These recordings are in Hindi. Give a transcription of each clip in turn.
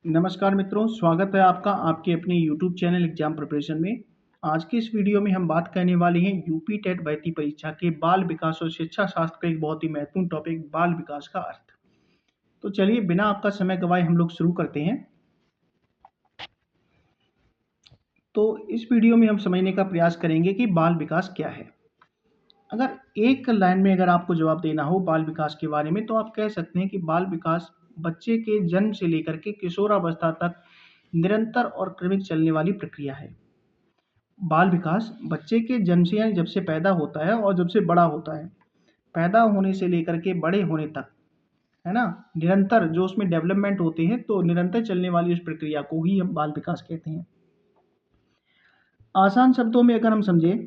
नमस्कार मित्रों, स्वागत है आपका आपके अपने यूट्यूब चैनल एग्जाम प्रिपरेशन में। आज की इस वीडियो में हम बात करने वाले हैं यूपी टेट भर्ती परीक्षा के बाल विकास और शिक्षा शास्त्र का एक बहुत ही महत्वपूर्ण टॉपिक बाल विकास का अर्थ। तो चलिए बिना आपका समय गवाए हम लोग शुरू करते हैं। तो इस वीडियो में हम समझने का प्रयास करेंगे कि बाल विकास क्या है। अगर एक लाइन में अगर आपको जवाब देना हो बाल विकास के बारे में तो आप कह सकते हैं कि बाल विकास बच्चे के जन्म से लेकर के किशोरावस्था तक निरंतर और क्रमिक चलने वाली प्रक्रिया है। बाल विकास बच्चे के जन्म से यानी जब से पैदा होता है और जब से बड़ा होता है, पैदा होने से लेकर के बड़े होने तक, है ना, निरंतर जो उसमें डेवलपमेंट होते हैं तो निरंतर चलने वाली उस प्रक्रिया को ही हम बाल विकास कहते हैं। आसान शब्दों में अगर हम समझें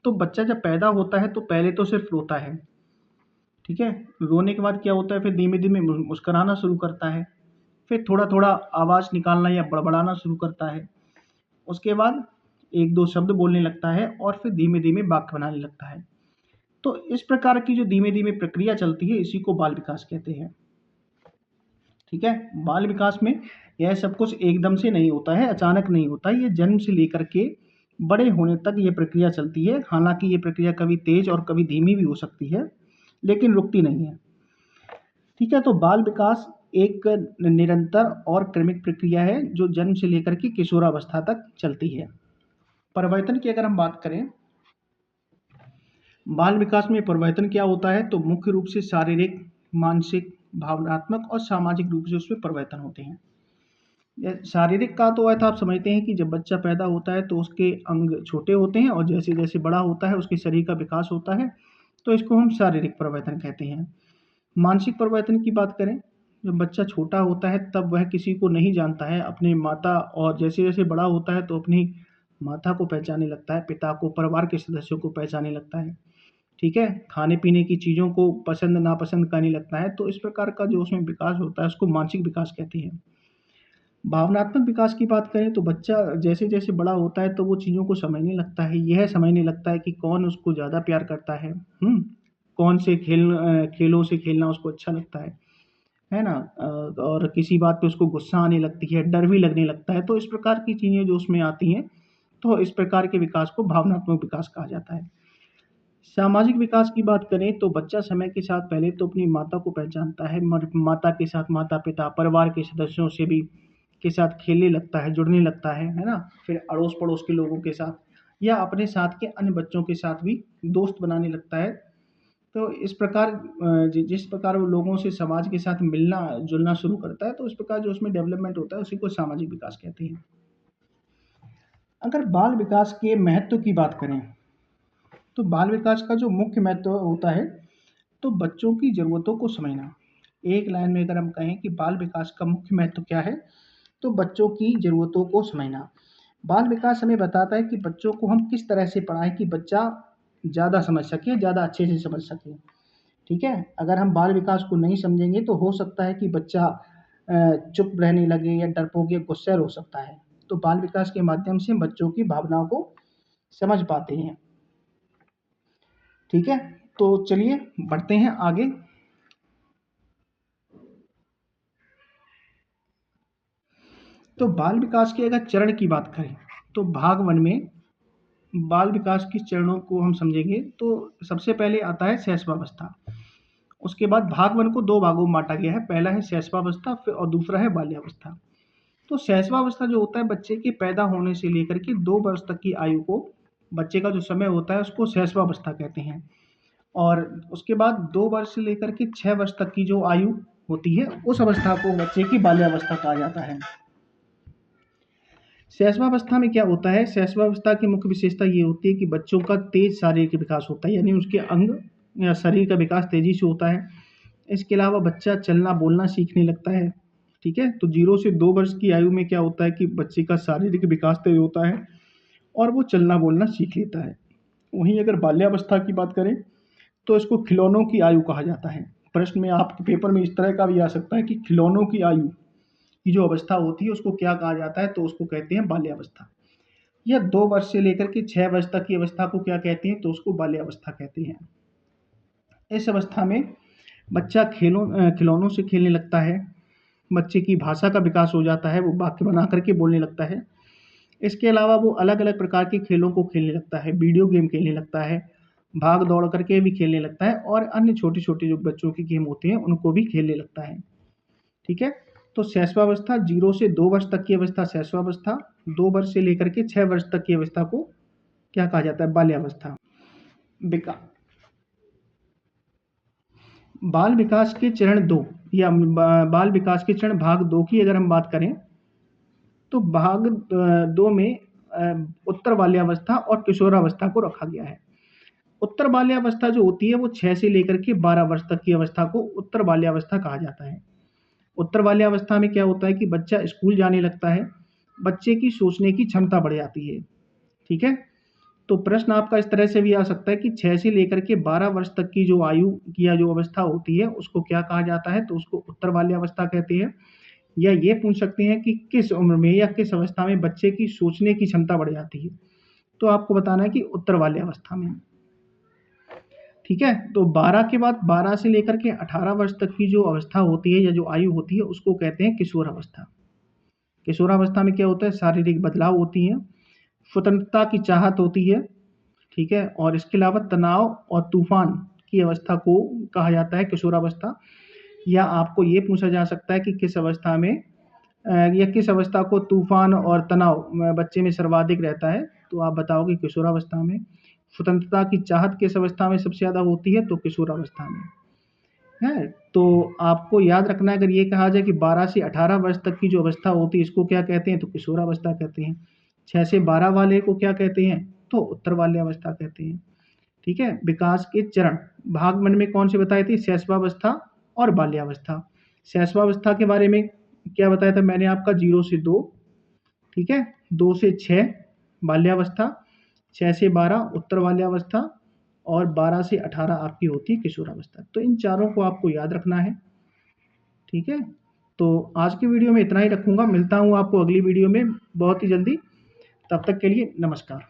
तो बच्चा जब पैदा होता है तो पहले तो सिर्फ रोता है, ठीक है। रोने के बाद क्या होता है, फिर धीमे धीमे मुस्कुराना शुरू करता है, फिर थोड़ा थोड़ा आवाज़ निकालना या बड़बड़ाना शुरू करता है। उसके बाद एक दो शब्द बोलने लगता है और फिर धीमे धीमे वाक्य बनाने लगता है। तो इस प्रकार की जो धीमे धीमे प्रक्रिया चलती है इसी को बाल विकास कहते हैं, ठीक है। बाल विकास में यह सब कुछ एकदम से नहीं होता है, अचानक नहीं होता है, ये जन्म से लेकर के बड़े होने तक ये प्रक्रिया चलती है। हालांकि ये प्रक्रिया कभी तेज और कभी धीमी भी हो सकती है, लेकिन रुकती नहीं है, ठीक है। तो बाल विकास एक निरंतर और क्रमिक प्रक्रिया है जो जन्म से लेकर के किशोरावस्था तक चलती है। परिवर्तन की अगर हम बात करें, बाल विकास में परिवर्तन क्या होता है, तो मुख्य रूप से शारीरिक, मानसिक, भावनात्मक और सामाजिक रूप से उसमें परिवर्तन होते हैं। शारीरिक का तो अर्थ आप समझते हैं कि जब बच्चा पैदा होता है तो उसके अंग छोटे होते हैं और जैसे जैसे बड़ा होता है उसके शरीर का विकास होता है, तो इसको हम शारीरिक परिवर्तन कहते हैं। मानसिक परिवर्तन की बात करें, जब बच्चा छोटा होता है तब वह किसी को नहीं जानता है, अपने माता, और जैसे जैसे बड़ा होता है तो अपनी माता को पहचानने लगता है, पिता को, परिवार के सदस्यों को पहचानने लगता है, ठीक है। खाने पीने की चीज़ों को पसंद नापसंद करने लगता है। तो इस प्रकार का जो उसमें विकास होता है उसको मानसिक विकास कहते हैं। भावनात्मक विकास की बात करें तो बच्चा जैसे जैसे बड़ा होता है तो वो चीज़ों को समझने लगता है, यह समझने लगता है कि कौन उसको ज़्यादा प्यार करता है, कौन से खेलों से खेलना उसको अच्छा लगता है ना। और किसी बात पे उसको गुस्सा आने लगती है, डर भी लगने लगता है। तो इस प्रकार की चीज़ें जो उसमें आती हैं, तो इस प्रकार के विकास को भावनात्मक विकास कहा जाता है। सामाजिक विकास की बात करें तो बच्चा समय के साथ पहले तो अपनी माता को पहचानता है, माता के साथ माता-पिता, परिवार के सदस्यों से भी के साथ खेलने लगता है, जुड़ने लगता है ना? फिर अड़ोस-पड़ोस के लोगों के साथ या अपने साथ के अन्य बच्चों के साथ भी दोस्त बनाने लगता है। तो इस प्रकार जिस प्रकार वो लोगों से, समाज के साथ मिलना-जुलना शुरू करता है, तो इस प्रकार जो उसमें डेवलपमेंट होता है उसी को सामाजिक विकास कहते हैं। अगर बाल विकास के महत्व की बात करें, तो बाल विकास का जो मुख्य महत्व होता है, तो बच्चों की ज़रूरतों को समझना। एक लाइन में अगर हम कहें कि बाल विकास का मुख्य महत्व क्या है, तो बच्चों की ज़रूरतों को समझना। बाल विकास हमें बताता है कि बच्चों को हम किस तरह से पढ़ाएँ कि बच्चा ज़्यादा समझ सके, ज़्यादा अच्छे से समझ सके, ठीक है। अगर हम बाल विकास को नहीं समझेंगे तो हो सकता है कि बच्चा चुप रहने लगे या डरपोक या गुस्सैल हो सकता है। तो बाल विकास के माध्यम से हम बच्चों की भावनाओं को समझ पाते हैं, ठीक है। तो चलिए बढ़ते हैं आगे। तो बाल विकास के अगर चरण की बात करें तो भाग 1 में बाल विकास के चरणों को हम समझेंगे तो सबसे पहले आता है शैशवावस्था। उसके बाद भाग 1 को 2 भागों में बाँटा गया है। पहला है शैशवावस्था फिर और दूसरा है बाल्यावस्था। तो शैशवावस्था जो होता है बच्चे के पैदा होने से लेकर के 2 वर्ष तक की आयु को, बच्चे का जो समय होता है उसको शैशवावस्था कहते हैं। और उसके बाद 2 वर्ष से लेकर के 6 वर्ष तक की जो आयु होती है उस अवस्था को बच्चे की बाल्यावस्था कहा जाता है। शैशवावस्था में क्या होता है, शैशवावस्था की मुख्य विशेषता ये होती है कि बच्चों का तेज शारीरिक विकास होता है, यानी उसके अंग या शरीर का विकास तेजी से होता है। इसके अलावा बच्चा चलना बोलना सीखने लगता है, ठीक है। तो 0 से 2 वर्ष की आयु में क्या होता है कि बच्चे का शारीरिक विकास तेज होता है और वो चलना बोलना सीख लेता है। वहीं अगर बाल्यावस्था की बात करें तो इसको खिलौनों की आयु कहा जाता है। प्रश्न में आपके पेपर में इस तरह का भी आ सकता है कि खिलौनों की आयु की जो अवस्था होती है उसको क्या कहा जाता है, तो उसको कहते हैं बाल्यावस्था। या 2 वर्ष से लेकर के 6 वर्ष तक की अवस्था को क्या कहते हैं, तो उसको बाल्यावस्था कहते हैं। इस अवस्था में बच्चा खिलौनों से खेलने लगता है, बच्चे की भाषा का विकास हो जाता है, वो वाक्य बना करके बोलने लगता है। इसके अलावा वो अलग-अलग प्रकार के खेलों को खेलने लगता है, वीडियो गेम खेलने लगता है, भाग-दौड़ करके भी खेलने लगता है और अन्य छोटे-छोटे जो बच्चों के गेम होते हैं, उनको भी खेलने लगता है। ठीक है? तो शैशवावस्था 0 से 2 वर्ष तक की अवस्था शैशवावस्था, 2 वर्ष से लेकर के 6 वर्ष तक की अवस्था को क्या कहा जाता है? बाल्यावस्था। विका बाल विकास के चरण 2 या बाल विकास के चरण भाग 2 की अगर हम बात करें, तो भाग 2 में उत्तर बाल्यावस्था और किशोरावस्था को रखा गया है। उत्तर बाल्यावस्था जो होती है वो 6 से लेकर के 12 वर्ष तक की अवस्था को उत्तर बाल्यावस्था कहा जाता है। उत्तर बाल्यावस्था में क्या होता है कि बच्चा स्कूल जाने लगता है, बच्चे की सोचने की क्षमता बढ़ जाती है। ठीक है? तो प्रश्न आपका इस तरह से भी आ सकता है कि 6 से लेकर के 12 वर्ष तक की जो आयु की या जो अवस्था होती है, उसको क्या कहा जाता है? तो उसको उत्तर बाल्यावस्था कहते हैं। या ये पूछ सकते हैं कि किस उम्र में या किस अवस्था में बच्चे की सोचने की क्षमता बढ़ जाती है? तो आपको बताना है कि उत्तर बाल्यावस्था में। ठीक है? तो 12 के बाद 12 से लेकर के 18 वर्ष तक की जो अवस्था होती है या जो आयु होती है, उसको कहते हैं किशोरावस्था। किशोरावस्था में क्या होता है? शारीरिक बदलाव होती हैं, स्वतंत्रता की चाहत होती है, ठीक है? और इसके अलावा तनाव और तूफ़ान की अवस्था को कहा जाता है किशोरावस्था। या आपको ये पूछा जा सकता है कि किस अवस्था में या किस अवस्था को तूफ़ान और तनाव बच्चे में सर्वाधिक रहता है? तो आप बताओगे किशोरावस्था में। स्वतंत्रता की चाहत किस अवस्था में सबसे ज़्यादा होती है? तो किशोरावस्था में। है? तो आपको याद रखना है अगर ये कहा जाए कि 12 से 18 वर्ष तक की जो अवस्था होती है इसको क्या कहते हैं? तो किशोरावस्था कहते हैं। 6 से 12 वाले को क्या कहते हैं? तो उत्तर बाल्यावस्था कहते हैं। ठीक है? विकास के चरण भाग 1 में कौन से बताए थे? शैशवावस्था और बाल्यावस्था। शैशवावस्था के बारे में क्या बताया था मैंने आपका? 0 से 2, ठीक है? 2 से 6 बाल्यावस्था, 6 से 12 उत्तर बाल्यावस्था और 12 से 18 आपकी होती है किशोरावस्था। तो इन चारों को आपको याद रखना है, ठीक है? तो आज की वीडियो में इतना ही रखूँगा, मिलता हूँ आपको अगली वीडियो में बहुत ही जल्दी। तब तक के लिए नमस्कार।